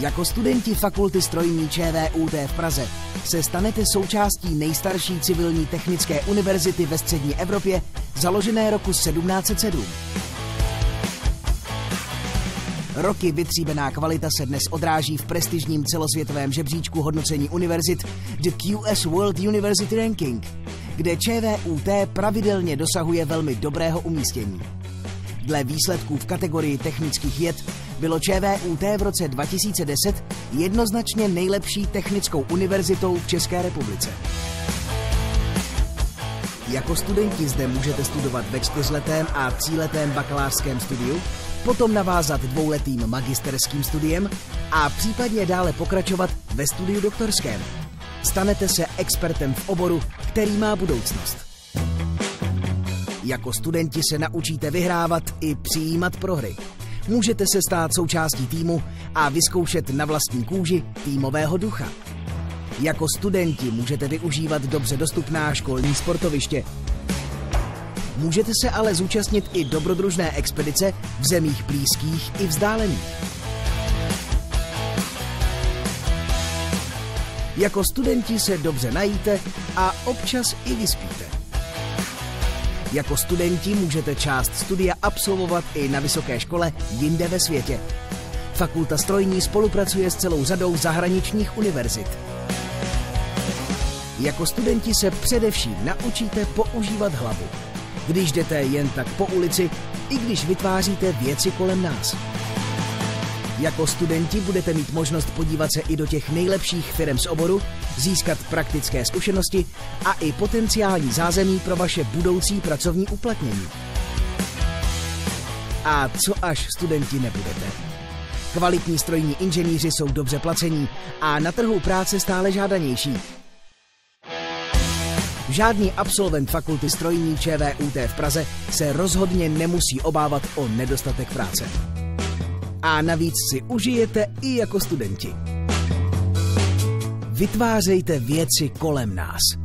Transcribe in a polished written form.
Jako studenti Fakulty strojní ČVUT v Praze se stanete součástí nejstarší civilní technické univerzity ve střední Evropě, založené roku 1707. Roky vytříbená kvalita se dnes odráží v prestižním celosvětovém žebříčku hodnocení univerzit The QS World University Ranking, kde ČVUT pravidelně dosahuje velmi dobrého umístění. Dle výsledků v kategorii technických věd bylo ČVUT v roce 2010 jednoznačně nejlepší technickou univerzitou v České republice. Jako studenti zde můžete studovat ve 4letém a 3letém bakalářském studiu, potom navázat 2letým magisterským studiem a případně dále pokračovat ve studiu doktorském. Stanete se expertem v oboru, který má budoucnost. Jako studenti se naučíte vyhrávat i přijímat prohry. Můžete se stát součástí týmu a vyzkoušet na vlastní kůži týmového ducha. Jako studenti můžete využívat dobře dostupná školní sportoviště. Můžete se ale zúčastnit i dobrodružné expedice v zemích blízkých i vzdálených. Jako studenti se dobře najíte a občas i vyspíte. Jako studenti můžete část studia absolvovat i na vysoké škole jinde ve světě. Fakulta strojní spolupracuje s celou řadou zahraničních univerzit. Jako studenti se především naučíte používat hlavu, když jdete jen tak po ulici, i když vytváříte věci kolem nás. Jako studenti budete mít možnost podívat se i do těch nejlepších firem z oboru, získat praktické zkušenosti a i potenciální zázemí pro vaše budoucí pracovní uplatnění. A co až studenti nebudete? Kvalitní strojní inženýři jsou dobře placení a na trhu práce stále žádanější. Žádný absolvent Fakulty strojní ČVUT v Praze se rozhodně nemusí obávat o nedostatek práce. A navíc si užijete i jako studenti. Vytvářejte věci kolem nás.